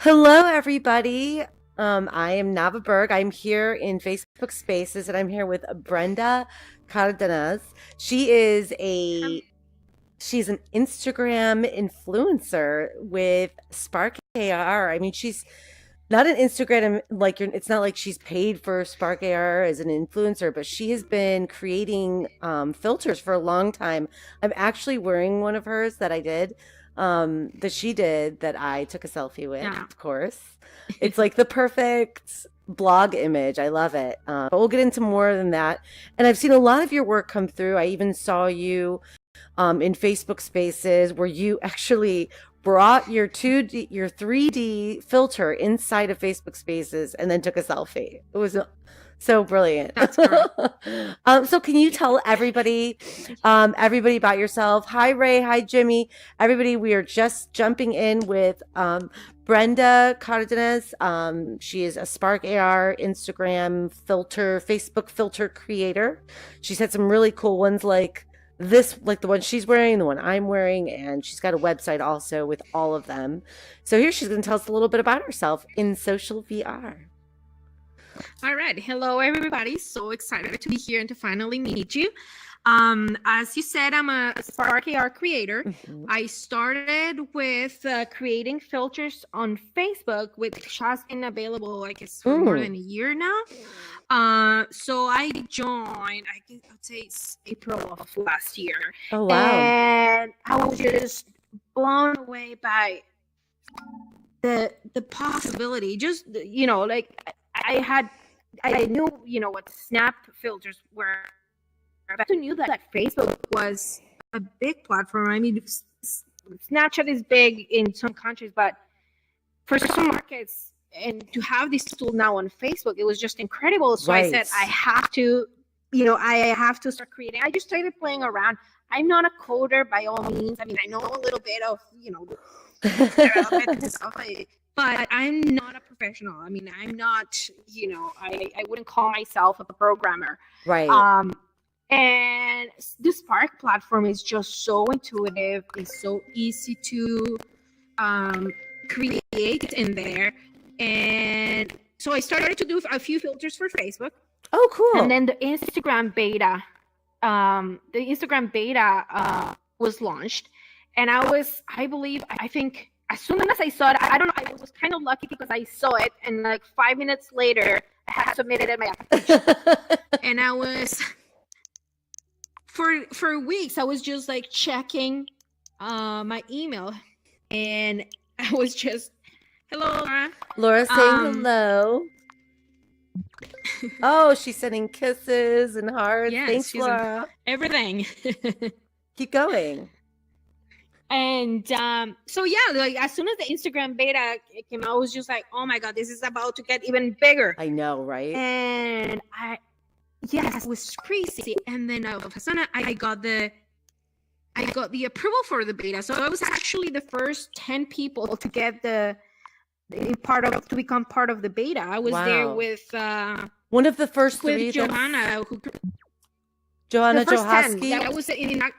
Hello, everybody. I am Nava Berg. I'm here in Facebook Spaces, and I'm here with Brenda Cardenas. She is Um, a she's an Instagram influencer with Spark AR. I mean, she's not an Instagram like it's not like she's paid for Spark AR as an influencer, but she has been creating filters for a long time. I'm actually wearing one of hers that I did, that she did that I took a selfie with, yeah. of course. It's like the perfect blog image. I love it. But we'll get into more than that. And I've seen a lot of your work come through. I even saw you in Facebook Spaces where you actually brought your 2D, your 3D filter inside of Facebook Spaces and then took a selfie. It was so brilliant. That's correct. So can you tell everybody about yourself? Hi, Ray. Hi, Jimmy. Everybody, we are just jumping in with Brenda Cardenas. She is a Spark AR Instagram filter, Facebook filter creator. She's had some really cool ones like the one she's wearing, the one I'm wearing, and she's got a website also with all of them. So here she's going to tell us a little bit about herself in social VR. All right. Hello, everybody. So excited to be here and to finally meet you. As you said, I'm a Spark AR creator. Mhm. I started with creating filters on Facebook, which has been available, I guess, for more than a year now. So I joined, I'd say it's April of last year. Oh, wow. And I was just blown away by the possibility. Just, like I knew, what snap filters were. I knew that Facebook was a big platform. I mean, Snapchat is big in some countries, but for some markets, and to have this tool now on Facebook, it was just incredible. So I said, I have to, I have to start creating. I just started playing around. I'm not a coder by all means. I mean, I know a little bit of, development and stuff. But I'm not a professional. I mean, I'm not, I wouldn't call myself a programmer. Right. And the Spark platform is just so intuitive. It's so easy to create in there. And so I started to do a few filters for Facebook. Oh, cool. And then the Instagram beta was launched. And I think as soon as I saw it, I don't know, I was kind of lucky because I saw it. And like 5 minutes later, I had submitted my application. And I was... For weeks, I was just like checking my email, and I was just, hello, Laura. Laura saying hello. Oh, she's sending kisses and hearts. Yes, thanks, Laura. Everything. Keep going. And so yeah, like as soon as the Instagram beta came out, I was just like, oh my god, this is about to get even bigger. I know, right? And yes, it was crazy. And then all of a sudden, I got the approval for the beta. So I was actually the first 10 people to get to become part of the beta. I was there with one of the first three. Johanna, Johanna the first Johaski. 10.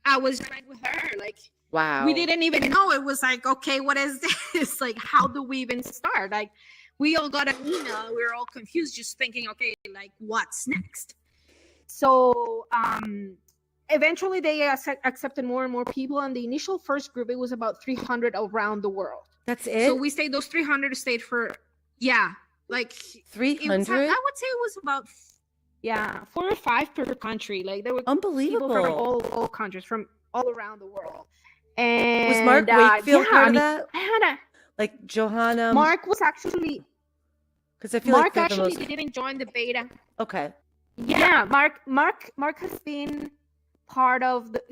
I was right with her. Like, wow. We didn't even know. It was like, okay, what is this? Like, how do we even start? Like, we all got an email. We were all confused, just thinking, okay, like, what's next? So eventually they accepted more and more people. And the initial first group, it was about 300 around the world. That's it? So those 300 stayed for, like 300? I would say it was about, 4 or 5 per country. Like, there were unbelievable people from all countries, from all around the world. And was Mark Wakefield part of that? I had like Johanna. Mark was actually, because I feel Mark like actually didn't join the beta. Okay. Yeah, Mark has been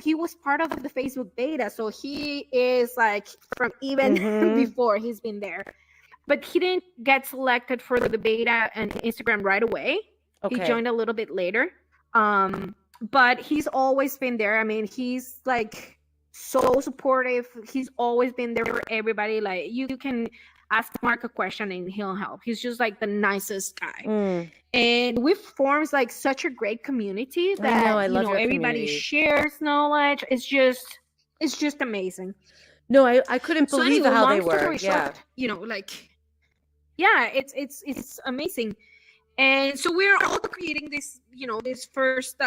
he was part of the Facebook beta, so he is like from even before he's been there. But he didn't get selected for the beta and Instagram right away. Okay. He joined a little bit later. But he's always been there. I mean, he's like so supportive. He's always been there for everybody. Like, you can ask Mark a question and he'll help. He's just like the nicest guy. And we've formed like such a great community that I love everybody community. Shares knowledge. It's just amazing. No, I couldn't So believe anyway, how they long were. story Yeah. short, like yeah, it's amazing. And so we're all creating this, this first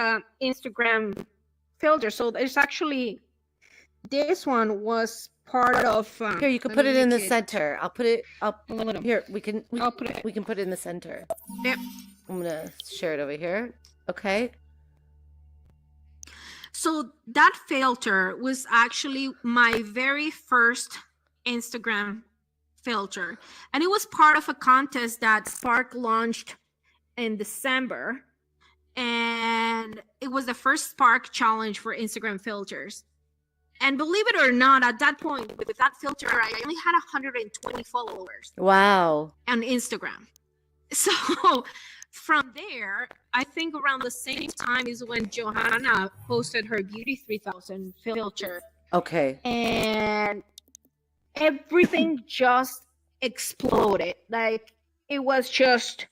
Instagram filter. So there's actually, this one was part of. Here, you can Let put me it in the make it center. I'll put it up a little. here. We can I'll put it. we can put it in the center. Yep. I'm gonna share it over here. Okay. So that filter was actually my very first Instagram filter, and it was part of a contest that Spark launched in December, and it was the first Spark challenge for Instagram filters. And believe it or not, at that point, with that filter, I only had 120 followers. Wow. On Instagram. So from there, I think around the same time is when Johanna posted her Beauty 3000 filter. Okay. And everything just exploded. Like, it was just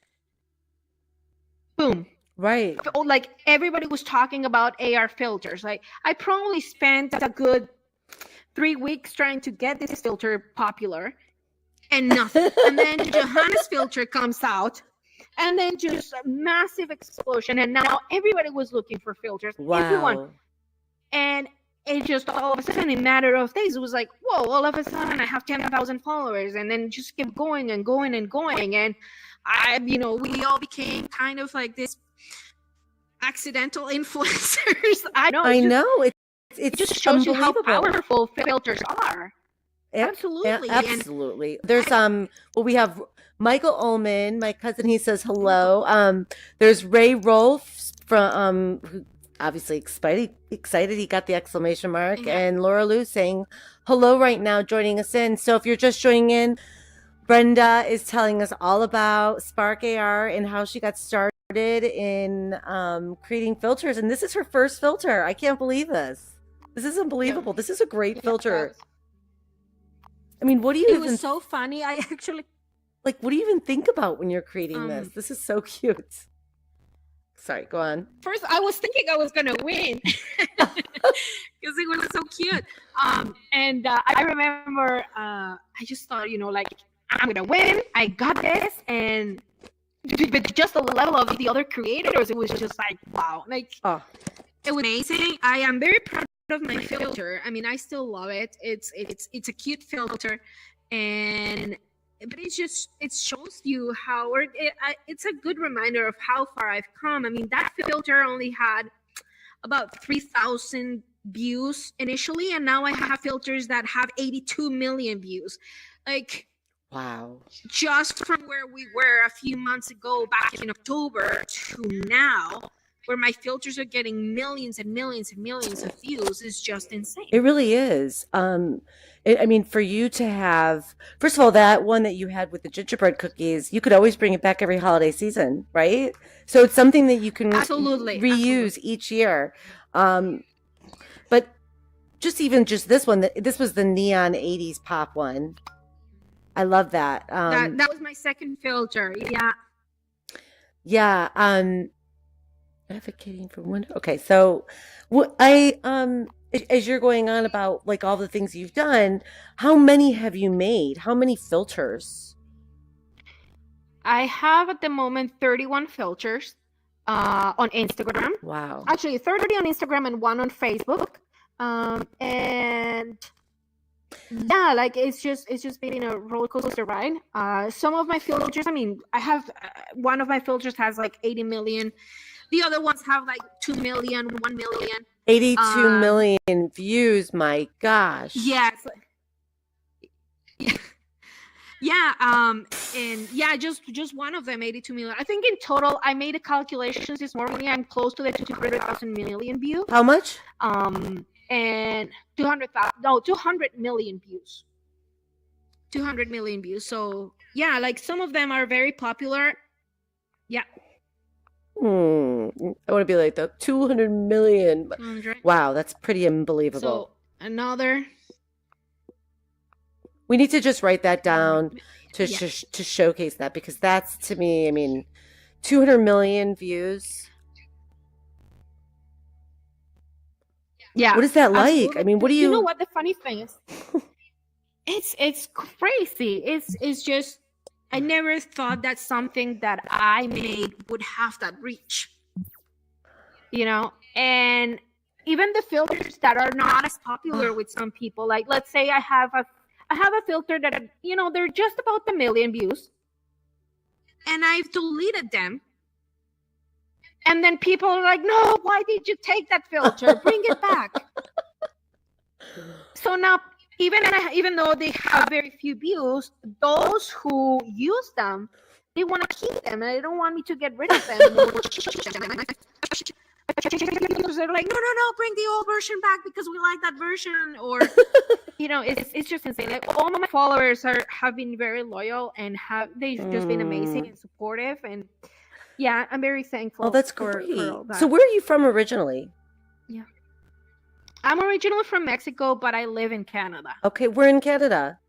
boom. Right. Like, everybody was talking about AR filters. Like, I probably spent a good 3 weeks trying to get this filter popular, and nothing. And then Johanna's filter comes out, and then just a massive explosion. And now everybody was looking for filters. Wow. Everyone. And it just all of a sudden, in a matter of days, it was like, whoa, all of a sudden I have 10,000 followers, and then just kept going and going and going. And we all became kind of like this accidental influencers. I know. It just shows you how powerful filters are. Absolutely. Absolutely. There's we have Michael Ullman, my cousin, he says hello. There's Ray Rolfe from who obviously excited he got the exclamation mark, Yeah. and Laura Lou saying hello right now, joining us in. So if you're just joining in, Brenda is telling us all about Spark AR and how she got started in creating filters, and this is her first filter. I can't believe this. This is unbelievable. This is a great filter. I mean, what do you It was so funny. I actually, like, what do you even think about when you're creating this? This is so cute. Sorry, go on. First, I was thinking I was gonna win because it was so cute. And I remember, I just thought, like, I'm gonna win. I got this, and but just the level of the other creators, it was just like, wow, like, it was amazing. I am very proud of my filter. I mean, I still love it. It's a cute filter, but it shows you how, it's a good reminder of how far I've come. I mean, that filter only had about 3,000 views initially, and now I have filters that have 82 million views. Like, wow. Just from where we were a few months ago, back in October, to now, where my filters are getting millions and millions and millions of views, is just insane. It really is. I mean, for you to have, first of all, that one that you had with the gingerbread cookies, you could always bring it back every holiday season, right? So it's something that you can reuse each year. But just this one, this was the neon 80s pop one. I love that. That was my second filter. Yeah. Yeah. Advocating for one. Okay, so as you're going on about like all the things you've done, how many have you made? How many filters? I have at the moment 31 filters on Instagram. Wow. Actually, 30 on Instagram and 1 on Facebook. And yeah, like, it's just been a roller coaster ride. Some of my filters, I mean, I have one of my filters has like 80 million. The other ones have like 2 million, 1 million. 82 million views. My gosh. Yes. Yeah. And yeah, just one of them, 82 million. I think in total, I made the calculations this morning. I'm close to the 200,000 million views. How much? And 200 million views. 200 million views. So yeah, like, some of them are very popular. Yeah. I want to be like the 200 million. 200. Wow, that's pretty unbelievable. So another. We need to just write that down to showcase that, because that's, to me, I mean, 200 million views. Yeah. What is that like? Absolutely. I mean, what do you? You know what the funny thing is? it's crazy. It's just, I never thought that something that I made would have that reach, you know. And even the filters that are not as popular with some people, like let's say I have a filter that, you know, they're just about a million views, and I've deleted them. And then people are like, no, why did you take that filter? Bring it back. So now, even though they have very few views, those who use them, they want to keep them, and they don't want me to get rid of them. They're like, no, no, no, bring the old version back because we like that version. Or, you know, it's just insane. Like, all my followers have been very loyal, and they've just been amazing and supportive. And yeah, I'm very thankful. Oh, that's for great. all that. So where are you from originally? Yeah, I'm originally from Mexico, but I live in Canada. Okay, we're in Canada.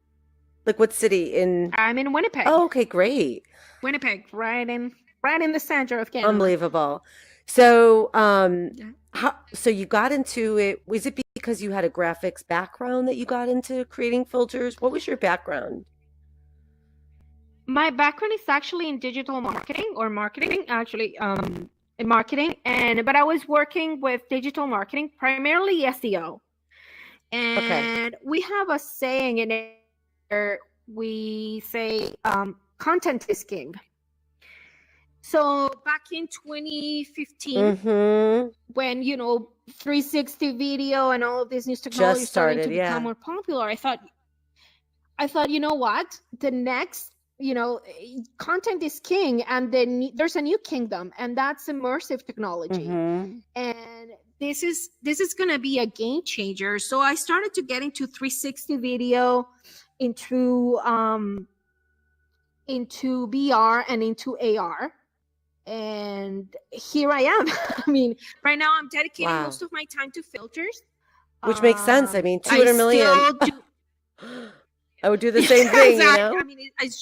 Like what city? I'm in Winnipeg. Oh, okay, great. Winnipeg, right in the center of Canada. Unbelievable. So, so you got into it. Was it because you had a graphics background that you got into creating filters? What was your background? My background is actually in digital marketing, or marketing, actually, in marketing. But I was working with digital marketing, primarily SEO. And we have a saying in it where we say, content is king. So back in 2015, when, you know, 360 video and all of these new technologies started to become more popular, I thought, you know what? The next, you know, content is king, and then there's a new kingdom, and that's immersive technology. And this is going to be a game changer. So I started to get into 360 video, into VR and into AR. And here I am. I mean, right now I'm dedicating most of my time to filters. Which makes sense. I mean, 200 million. I would do the same thing, exactly. You know? I mean, it's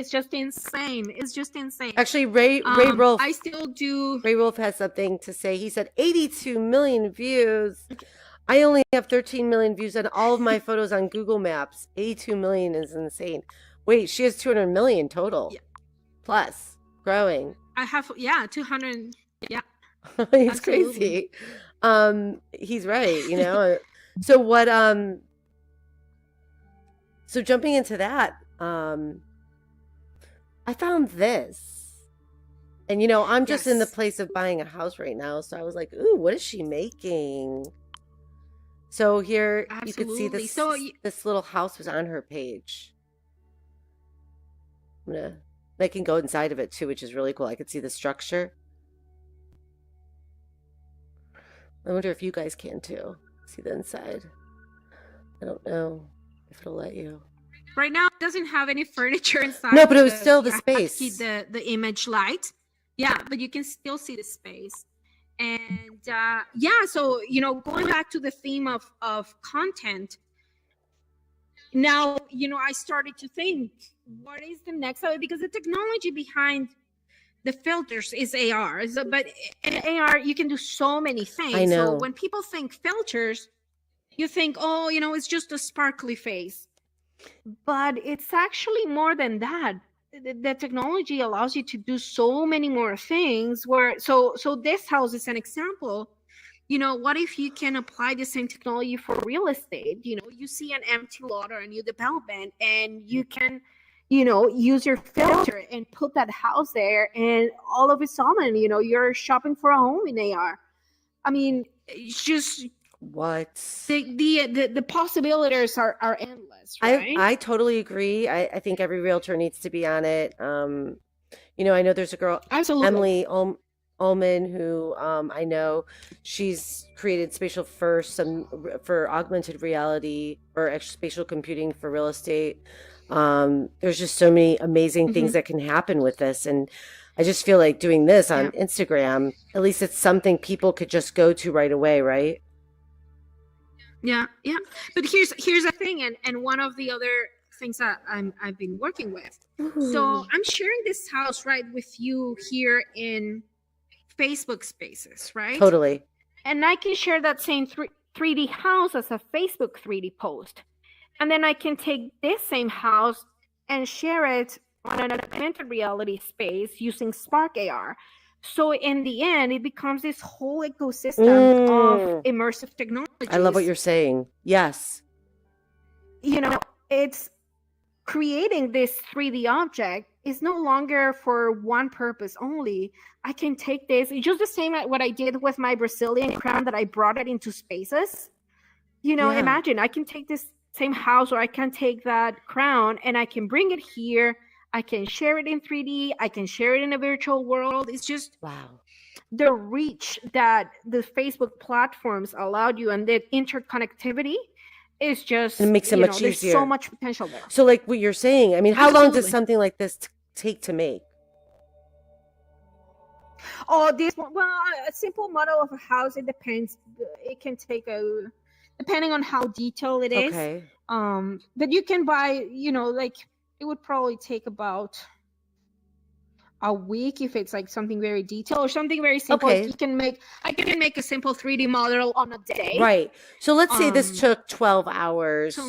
just insane. It's just insane. Actually, Ray Rolfe. I still do. Ray Rolfe has something to say. He said 82 million views. I only have 13 million views on all of my photos on Google Maps. 82 million is insane. Wait, she has 200 million total. Yeah. Plus, growing. I have 200. Yeah. He's crazy. He's right, you know. So what so jumping into that, I found this. And you know, I'm just in the place of buying a house right now, so I was like, ooh, what is she making? So here you could see this this little house was on her page. I can go inside of it too, which is really cool. I could see the structure. I wonder if you guys can too. See the inside. I don't know if it'll let you. Right now it doesn't have any furniture inside. No, but it was still the space. Keep the image light. Yeah, but you can still see the space. And so, you know, going back to the theme of content, now, you know, I started to think, what is the next level? Because the technology behind the filters is AR. But in AR, you can do so many things. I know. So when people think filters, you think, oh, you know, it's just a sparkly face. But it's actually more than that. The technology allows you to do so many more things. So this house is an example. You know, what if you can apply the same technology for real estate? You know, you see an empty lot or a new development, and you can, you know, use your filter and put that house there, and all of a sudden, you know, you're shopping for a home in AR. I mean, it's just the possibilities are endless, right? I totally agree. I think every realtor needs to be on it. You know, I know there's a girl, absolutely, Emily Ullman, who I know she's created spatial for augmented reality or spatial computing for real estate. There's just so many amazing things that can happen with this, and I just feel like doing this on Instagram, at least it's something people could just go to right away, right? Yeah. But here's the thing, and one of the other things that I've been working with. So I'm sharing this house right with you here in Facebook Spaces, right? Totally. And I can share that same 3D house as a Facebook 3D post. and then I can take this same house and share it on an augmented reality space using Spark AR. So in the end, it becomes this whole ecosystem of immersive technologies. I love what you're saying. Yes. You know, it's creating this 3D object is no longer for one purpose only. I can take this, just the same what I did with my Brazilian crown, that I brought it into spaces. Imagine I can take this same house, or I can take that crown and I can bring it here. I can share it in 3D. I can share it in a virtual world. It's just the reach that the Facebook platforms allowed you, and the interconnectivity is just, it makes it much easier. There's so much potential there. So like what you're saying, I mean, how long does something like this take to make? Oh, a simple model of a house, it depends. It can take depending on how detailed it is. Okay. But you can buy, it would probably take about a week if it's like something very detailed, or something very simple. Okay. I can make a simple 3D model on a day. Right. So let's say this took 12 hours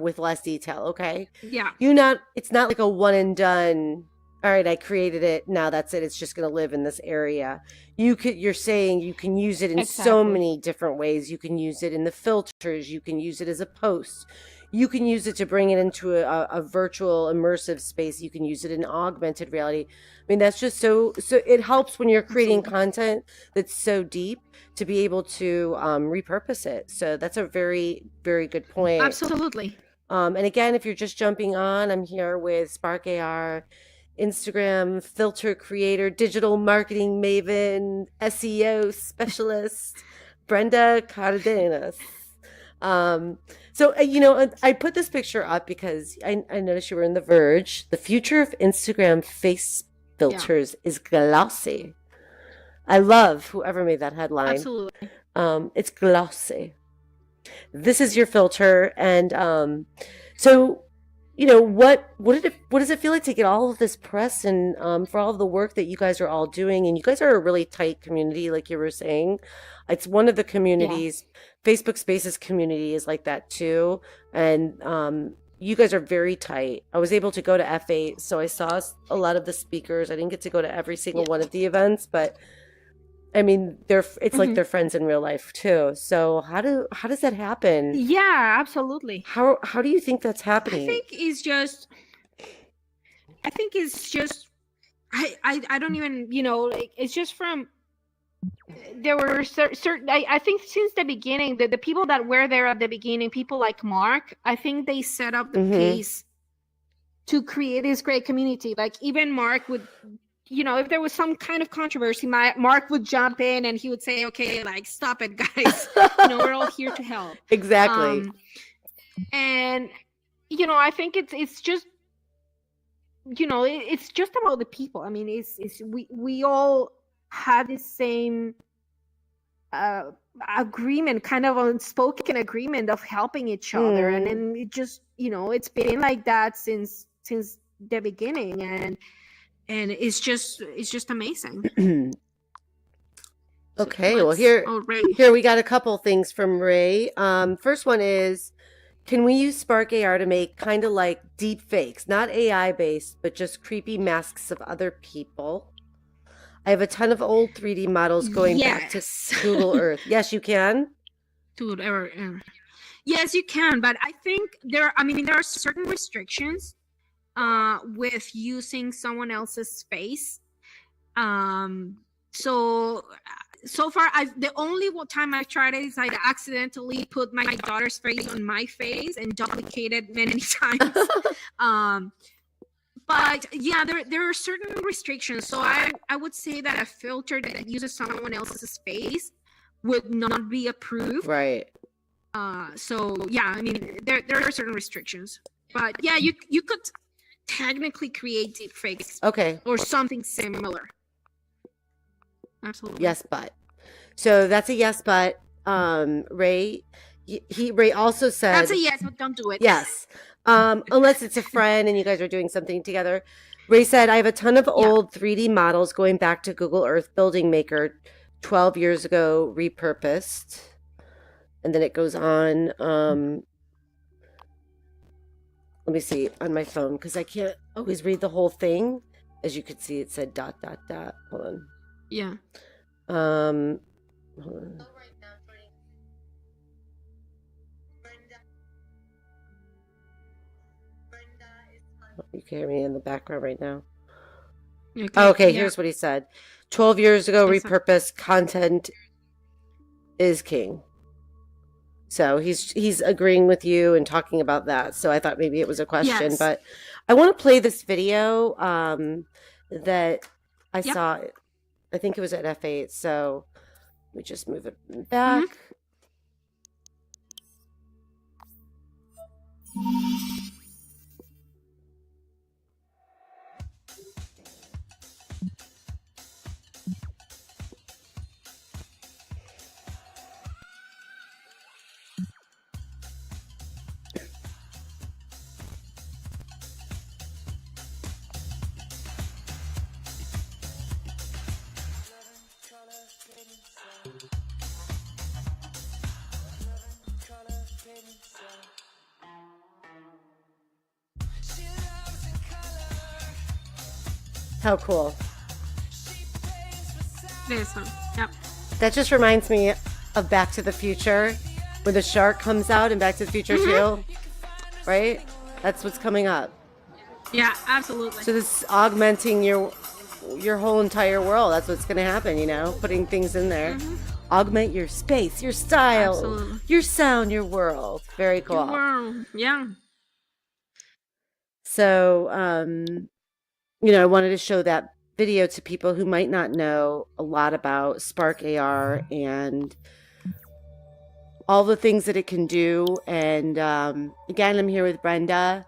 with less detail. Okay. Yeah. It's not like a one and done. All right, I created it. Now that's it. It's just going to live in this area. You're saying you can use it in so many different ways. You can use it in the filters. You can use it as a post. You can use it to bring it into a virtual immersive space. You can use it in augmented reality. I mean, that's just so it helps when you're creating content that's so deep to be able to repurpose it. So that's a very, very good point. Absolutely. And again, if you're just jumping on, I'm here with Spark AR, Instagram filter creator, digital marketing maven, SEO specialist, Brenda Cardenas. So, I put this picture up because I noticed you were in The Verge. The future of Instagram face filters is glossy. I love whoever made that headline. Absolutely. It's glossy. This is your filter. And so, what does it feel like to get all of this press and for all of the work that you guys are all doing? And you guys are a really tight community, like you were saying. It's one of the communities. Facebook Spaces community is like that too. And you guys are very tight. I was able to go to F8, so I saw a lot of the speakers. I didn't get to go to every single one of the events, but I mean, it's like they're friends in real life too. So how does that happen? Yeah, absolutely. How do you think that's happening? I think it's just I don't even, it's just from, there were certain, I think since the beginning, the people that were there at the beginning, people like Mark, I think they set up the pace to create this great community. Like even Mark would, if there was some kind of controversy, Mark would jump in and he would say, okay, like, stop it, guys. We're all here to help. Exactly. And, I think it's just, it's just about the people. I mean, we all had the same agreement, kind of unspoken agreement of helping each other. And then it just, it's been like that since the beginning. And it's just amazing. Okay, well here we got a couple things from Ray. First one is, can we use Spark AR to make kind of like deep fakes, not AI based, but just creepy masks of other people? I have a ton of old 3D models going back to Google Earth. Yes, you can. Dude, yes, you can, but I think there are certain restrictions with using someone else's face. So far, the only time I've tried it is I accidentally put my daughter's face on my face and duplicated many times. But yeah, there are certain restrictions. So I would say that a filter that uses someone else's face would not be approved. Right. So yeah, I mean, there are certain restrictions. But yeah, you could technically create deep fakes. Okay. Or something similar. Absolutely. Yes, but. So that's a yes, but. Ray, Ray also said. That's a yes, but don't do it. Yes. Unless it's a friend and you guys are doing something together. Ray said, I have a ton of old 3D models going back to Google Earth Building Maker 12 years ago, repurposed. And then it goes on. let me see on my phone because I can't always read the whole thing. As you could see, it said dot dot dot. Hold on. Yeah. Hold on. You can hear me in the background right now. Okay, Yeah. here's what he said. 12 years ago, That's repurposed content is king. So he's agreeing with you and talking about that. So I thought maybe it was a question, Yes. but I want to play this video that I Yep. saw. I think it was at F8. So let me just move it back. How cool. This one. Yep. That just reminds me of Back to the Future, where the shark comes out in Back to the Future too, right? That's what's coming up. Yeah, absolutely. So this is augmenting your whole entire world. That's what's going to happen, putting things in there. Augment your space, your style, Absolutely. your sound, your world. Very cool. Yeah. So, I wanted to show that video to people who might not know a lot about Spark AR and all the things that it can do. And again, I'm here with Brenda,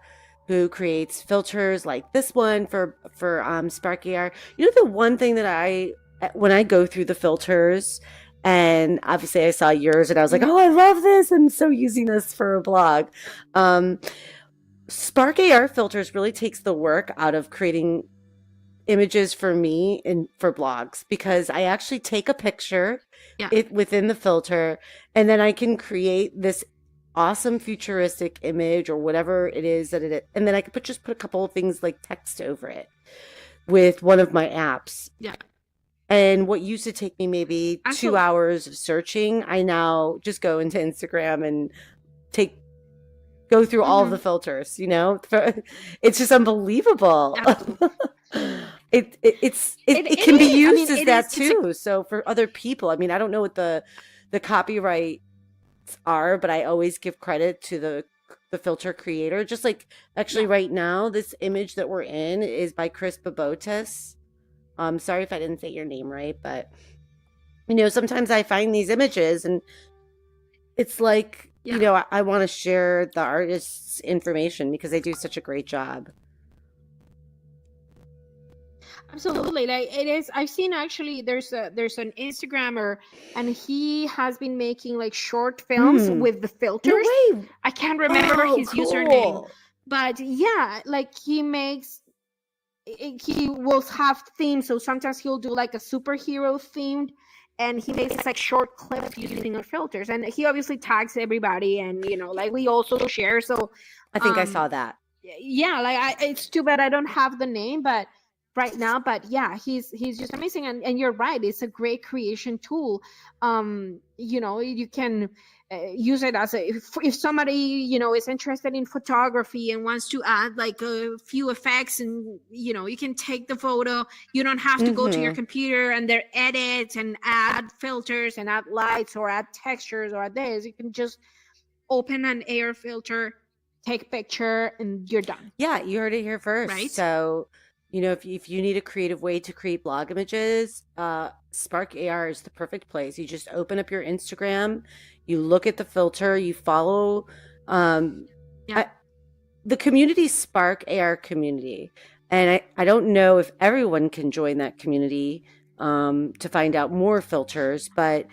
who creates filters like this one for Spark AR. The one thing that when I go through the filters, and obviously I saw yours and I was like, oh, I love this. I'm so using this for a blog. Spark AR filters really takes the work out of creating images for me and for blogs, because I actually take a picture within the filter, and then I can create this awesome futuristic image or whatever it is and then I could just put a couple of things like text over it with one of my apps. Yeah. And what used to take me maybe 2 hours of searching, I now just go into Instagram and go through all of the filters, it's just unbelievable. It can be used as that too. So for other people, I don't know what the copyrights are, but I always give credit to the filter creator. Just like actually right now, this image that we're in is by Chris Babotis. Sorry if I didn't say your name right, but sometimes I find these images and it's like, I want to share the artist's information because they do such a great job. Absolutely. Like it is. I've seen actually there's an Instagrammer and he has been making like short films with the filters. No way. I can't remember his username, but yeah, like he will have themes. So sometimes he'll do like a superhero themed, and he makes like short clips using our filters, and he obviously tags everybody, and like we also share. So I think I saw that. Yeah, like it's too bad I don't have the name, but right now, but yeah, he's just amazing, and you're right, it's a great creation tool. You can use it as if somebody is interested in photography and wants to add like a few effects, and you can take the photo. You don't have to go to your computer and there edit and add filters and add lights or add textures or add this. You can just open an AR filter, take a picture, and you're done. Yeah, you heard it here first. Right? So if you need a creative way to create blog images, Spark AR is the perfect place. You just open up your Instagram, you look at the filter, you follow the community, Spark AR community. And I don't know if everyone can join that community to find out more filters, but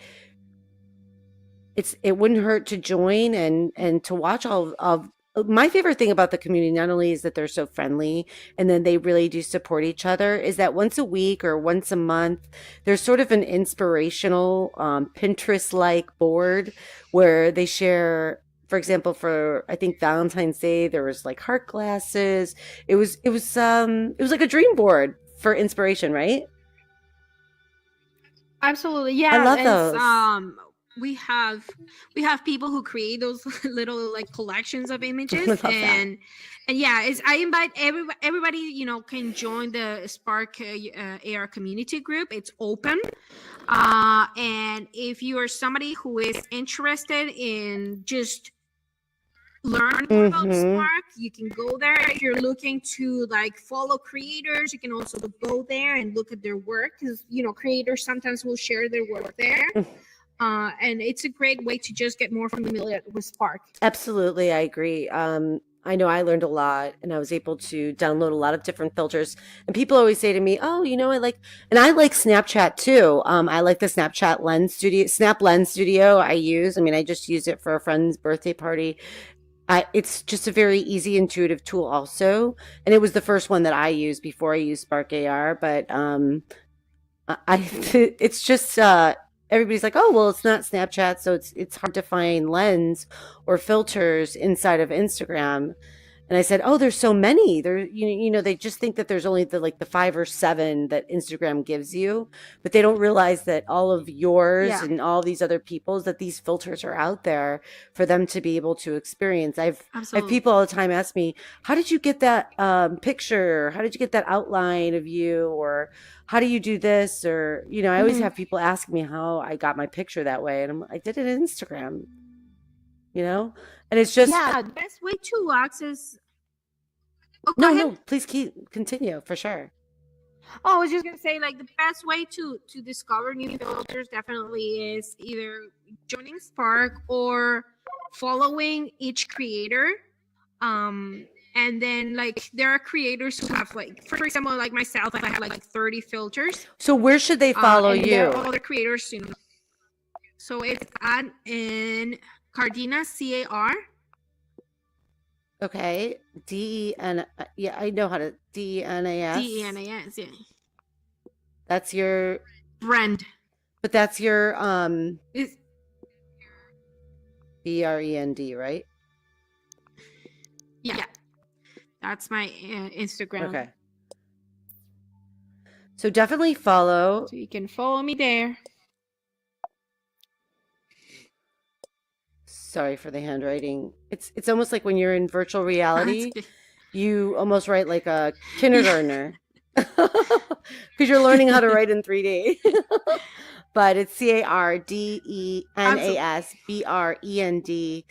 it wouldn't hurt to join and to watch all of. My favorite thing about the community, not only is that they're so friendly and then they really do support each other, is that once a week or once a month, there's sort of an inspirational Pinterest-like board where they share For example, for I think Valentine's Day, there was like heart glasses. It was like a dream board for inspiration, right? Absolutely, I yeah. love And those. we have we have people who create those little like collections of I images, love that. and yeah, it's I invite everybody, can join the Spark AR community group. It's open. And if you are somebody who is interested in just learn more about Hmm. Spark, you can go there. If you're looking to like follow creators, you can also go there and look at their work, because creators sometimes will share their work there. And it's a great way to just get more familiar with Spark. Absolutely, I agree. I know I learned a lot and I was able to download a lot of different filters. And people always say to me, "Oh, I like Snapchat too. I like the Snapchat Lens Studio, Snap Lens Studio I use. I mean, I just used it for a friend's birthday party. It's just a very easy, intuitive tool also. And it was the first one that I used before I used Spark AR, but it's just everybody's like, oh well, it's not Snapchat, so it's hard to find lens or filters inside of Instagram. And I said, oh, there's so many. They just think that there's only the 5 or 7 that Instagram gives you, but they don't realize that all of yours Yeah, and all these other people's that these filters are out there for them to be able to experience. I have absolutely. people all the time ask me, how did you get that picture? How did you get that outline of you? Or how do you do this? Or, I always Hmm. have people ask me how I got my picture that way. And I did it on Instagram, you know? And it's just, Yeah, the best way to access. Oh, go no, ahead. no, please keep continue for sure. Oh, I was just gonna say, like, the best way to discover new filters definitely is either joining Spark or following each creator. And then like there are creators who have, like, for example, like myself, I have like 30 filters. So where should they follow And then there are you? other creators, So it's at in Cardenas, CAR. Okay. D-E-N, yeah, I know how to D-E-N-A-S. DENAS, yeah. That's your, Brand but that's your is B-R-E-N-D, right? yeah. That's my Instagram. Okay. So definitely follow. So you can follow me there. Sorry for the handwriting. It's almost like when you're in virtual That's reality, good. you almost write like a Yeah, kindergartner because you're learning how to write in 3D. But it's absolutely. CARDENASBREND.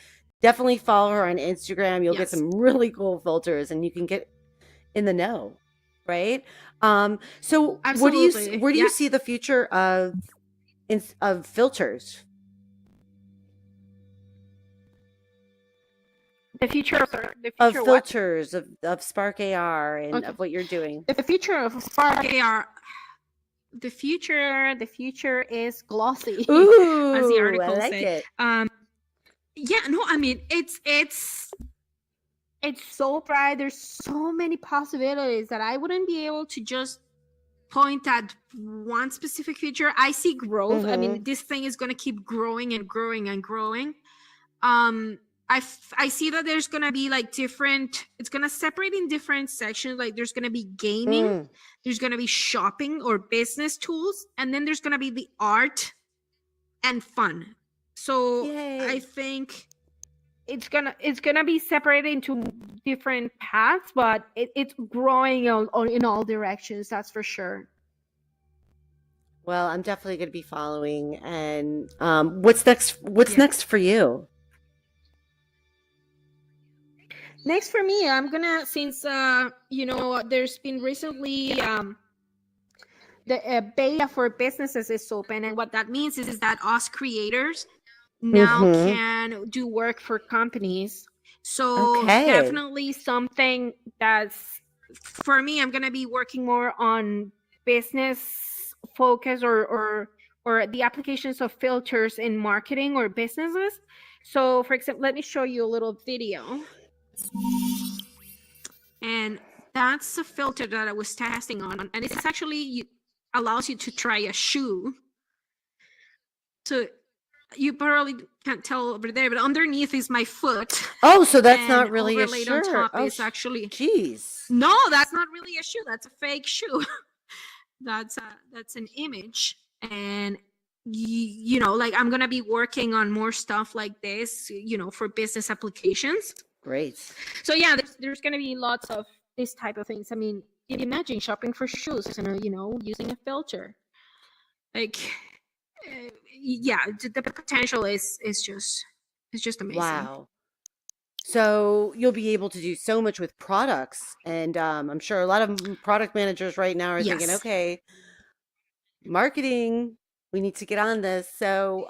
Definitely follow her on Instagram. You'll get Yes, some really cool filters and you can get in the know, right? So absolutely. where do you Yeah. see the future of filters? The Of future what? filters of Spark AR and Okay. of what you're doing. The future of Spark AR. The future is glossy, as the Ooh, I article like said. it. Yeah, no, I mean it's so bright. There's so many possibilities that I wouldn't be able to just point at one specific feature. I see growth. I Mm-hmm. mean, this thing is going to keep growing and growing and growing. um I see that there's gonna be like different, it's gonna separate in different sections. Like there's gonna be gaming, Mm. there's gonna be shopping or business tools, and then there's gonna be the art and fun. So I Yay. think it's gonna be separated into different paths, but it's growing in all directions, that's for sure. Well, I'm definitely going to be following. And what's next? What's Yeah. next for you? Next for me, I'm gonna, since there's been recently the beta for businesses is open, and what that means is that us creators now Mm-hmm. can do work for companies. So Okay. definitely something that's, for me, I'm gonna be working more on business focus, or the applications of filters in marketing or businesses. So for example, let me show you a little video. And that's a filter that I was testing on, and it's actually allows you to try a shoe. So You probably can't tell over there, but underneath is my foot. Oh, so that's And not really a overlaid on shirt. top Oh, is actually geez. no, that's not really a shoe. That's a fake shoe. That's an image, and you know, like I'm gonna be working on more stuff like this, you know, for business applications. Great. So yeah, there's gonna be lots of this type of things. I mean, imagine shopping for shoes and you know, using a filter. Like, yeah, the potential is just amazing. Wow. So you'll be able to do so much with products, and I'm sure a lot of product managers right now are thinking, Yes. okay, marketing, we need to get on this. So,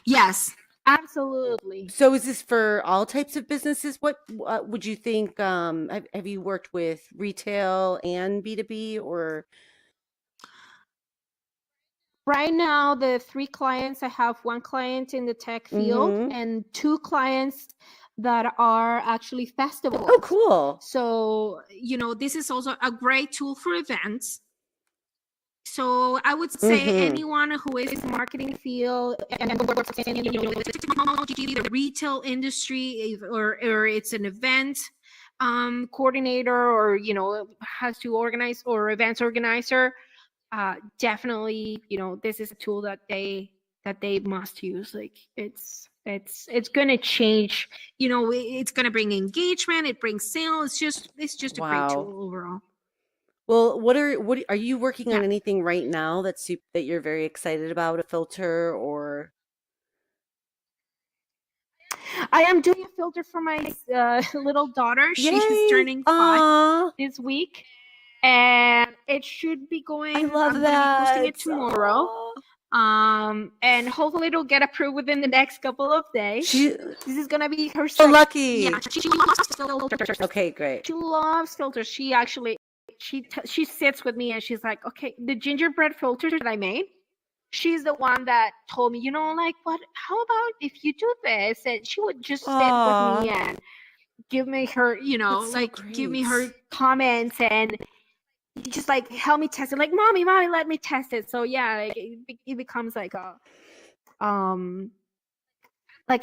Yes, absolutely. so is this for all types of businesses? What would you think? Have you worked with retail and B2B or? Right now, the 3 clients, I have 1 client in the tech field Mm-hmm. and 2 clients that are actually festivals. Oh, cool. So, you know, this is also a great tool for events. So I would say Mm-hmm. anyone who is in the marketing field and works in, you know, the technology, the retail industry, or it's an event coordinator, or you know, has to organize, or events organizer, definitely, you know, this is a tool that they must use. Like it's gonna change, you know, it's gonna bring engagement, it brings sales. It's just a great Wow. tool overall. Well, what are you working on Yeah. anything right now that you're very excited about, a filter or? I am doing a filter for my little daughter. She's Yay! turning 5 Aw, this week, and it should be going. I love I'm gonna be posting it that. tomorrow. And hopefully it'll get approved within the next couple of days. She This is gonna be her so second. lucky. Yeah, she loves filters. Okay, great. She loves filters. She actually she sits with me and she's like, okay, the gingerbread filters that I made. She's the one that told me, you know, like, what? How about if you do this? And she would just sit with Aw, me and give me her, you know, that's so like give me her great. comments and just like help me test it. Like, mommy, let me test it. So yeah, like, it becomes like a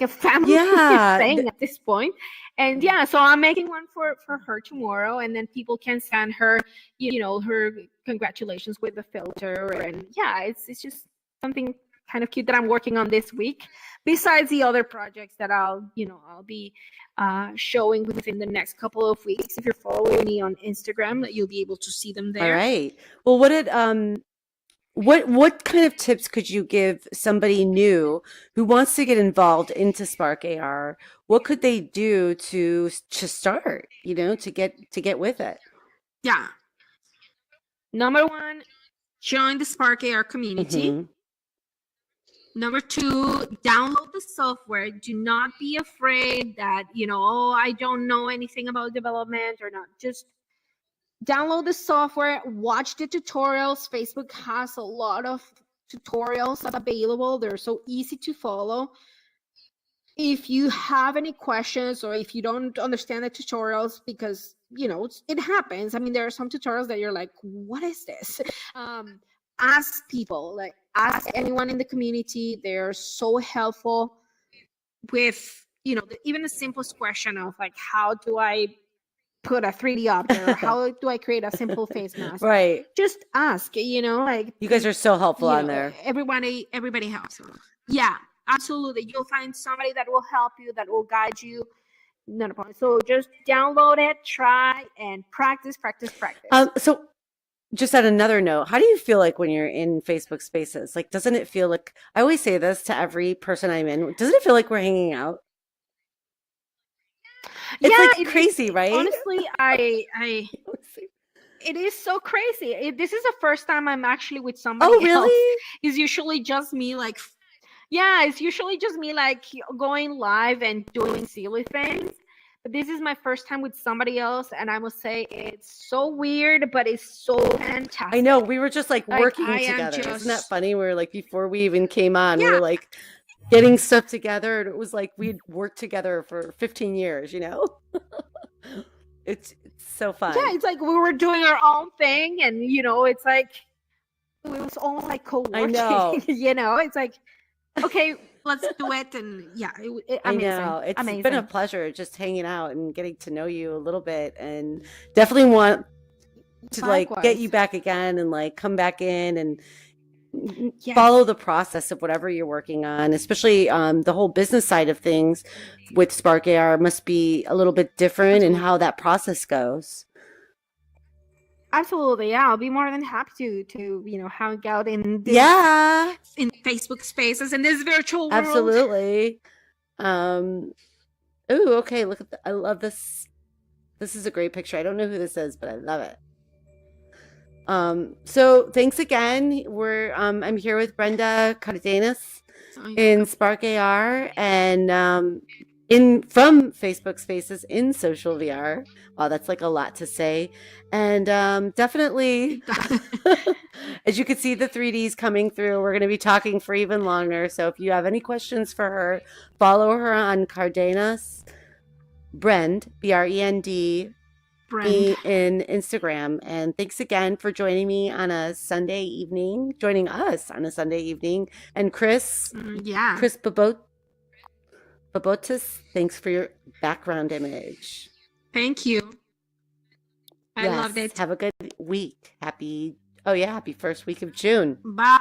family Yeah, thing at this point. And yeah, so I'm making one for her tomorrow, and then people can send her, you know, her congratulations with the filter. And yeah, it's just something kind of cute that I'm working on this week, besides the other projects that I'll be showing within the next couple of weeks. If you're following me on Instagram, you'll be able to see them all there. right. Well, what kind of tips could you give somebody new who wants to get involved into Spark AR? What could they do to start, you know, to get with it? Yeah. Number 1, join the Spark AR community. Mm-hmm. Number 2, download the software. Do not be afraid that, you know, oh, I don't know anything about development or not. Just download the software, watch the tutorials. Facebook has a lot of tutorials available. They're so easy to follow. If you have any questions, or if you don't understand the tutorials, because, you know, it happens. I mean, there are some tutorials that you're like, what is this? Ask people, like ask anyone in the community. They're so helpful with, you know, even the simplest question of like, how do I put a 3D object, or how do I create a simple face mask? Right. Just ask, you know, like, You guys are so helpful on there. Everybody helps. Yeah, absolutely. You'll find somebody that will help you, that will guide you. Not a problem. So just download it, try, and practice. So just on another note, how do you feel like when you're in Facebook spaces? Like, doesn't it feel like, I always say this to every person I'm in, doesn't it feel like we're hanging out? It's like crazy, right? Honestly, it is so crazy. This is the first time I'm actually with somebody else. Really? It's usually just me, like, yeah, it's usually just me, like, going live and doing silly things. But this is my first time with somebody else, and I must say it's so weird, but it's so fantastic. I know. We were just like working together. Isn't that funny? We were like, before we even came on, we were like getting stuff together, and it was like we'd worked together for 15 years, you know? It's so fun. Yeah, it's like we were doing our own thing, and, you know, it's like it was almost like co-working. I know. You know, it's like, okay, let's do it. And yeah, I amazing, know. It's been a amazing. pleasure just hanging out and getting to know you a little bit, and definitely want to like get you Likewise. back again and like come back in and follow Yes, the process of whatever you're working on, especially the whole business side of things with Spark AR must be a little bit different in how absolutely. that process goes. Absolutely, yeah. I'll be more than happy to hang out in this Yeah, in Facebook spaces in this virtual world. absolutely. Um, ooh, okay, look at I love this. This is a great picture. I don't know who this is, but I love it. So thanks again. I'm here with Brenda Cardenas Oh, you're in welcome. Spark AR and in from Facebook Spaces in social VR. Wow, that's like a lot to say. And definitely, as you can see, the 3Ds coming through. We're going to be talking for even longer. So if you have any questions for her, follow her on Cardenas Brend, Brend Brand. in Instagram. And thanks again for joining me on a Sunday evening, joining us on a Sunday evening. And Yeah. Chris Babotis, thanks for your background image. Thank you. I loved Yes, it. have a good week. Happy first week of June. Bye.